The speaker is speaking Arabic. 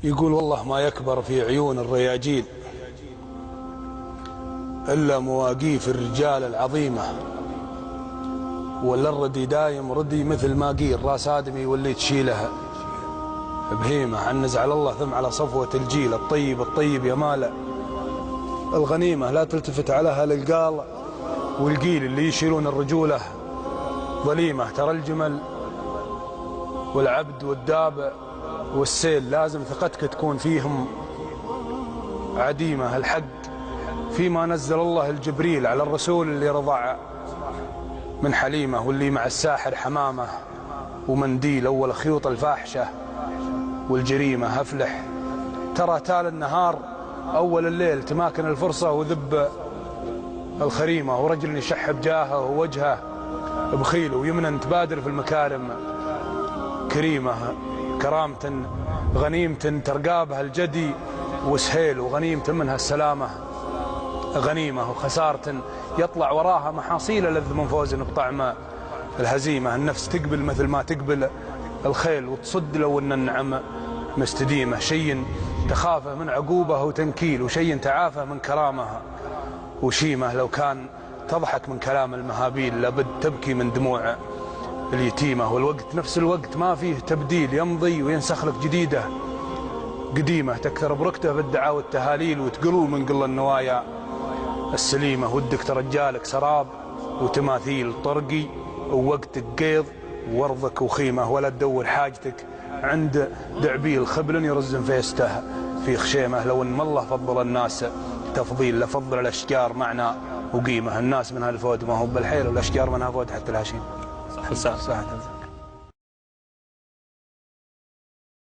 يقول والله ما يكبر في عيون الرياجيل إلا مواقيف الرجال العظيمة، ولا الردي دايم ردي مثل ما قيل راس آدمي واللي تشيلها بهيمة. عنز على الله ثم على صفوة الجيل الطيب الطيب يا مال الغنيمة. لا تلتفت على أهل القال والقيل اللي يشيلون الرجولة ظليمة. ترى الجمل والعبد والدابة والسيل لازم ثقتك تكون فيهم عديمة. الحق فيما نزل الله الجبريل على الرسول اللي رضع من حليمة، واللي مع الساحر حمامة ومنديل. أول خيوط الفاحشة والجريمة أفلح. ترى تال النهار أول الليل تماكن الفرصة وذب الخريمة، ورجل يشح بجاهه ووجهه بخيل، ويمنا تبادر في المكارم كريمة. كرامة غنيمة ترقابها الجدي وسهيل، وغنيمة منها السلامة غنيمة. وخسارة يطلع وراها محاصيل لذ من فوز بطعم الهزيمة. النفس تقبل مثل ما تقبل الخيل، وتصد لو ان النعم مستديمة. شيء تخافه من عقوبه وتنكيل، وشيء تعافه من كرامه وشيمة. لو كان تضحك من كلام المهابيل لابد تبكي من دموع اليتيمة. والوقت نفس الوقت ما فيه تبديل، يمضي وينسخ لك جديدة قديمة. تكثر بركته بالدعاء والتهاليل، وتقلل من قل النوايا السليمة. ودك ترجالك سراب وتماثيل طرقي، ووقتك قيض وورضك وخيمة. ولا تدور حاجتك عند دعبيل خبل يرزن فيسته في خشيمة. لو ان الله فضل الناس تفضيل لفضل الأشجار معنى وقيمة. الناس منها الفود ما هو بالحيل، والأشجار منها فود حتى الهشيم. صح.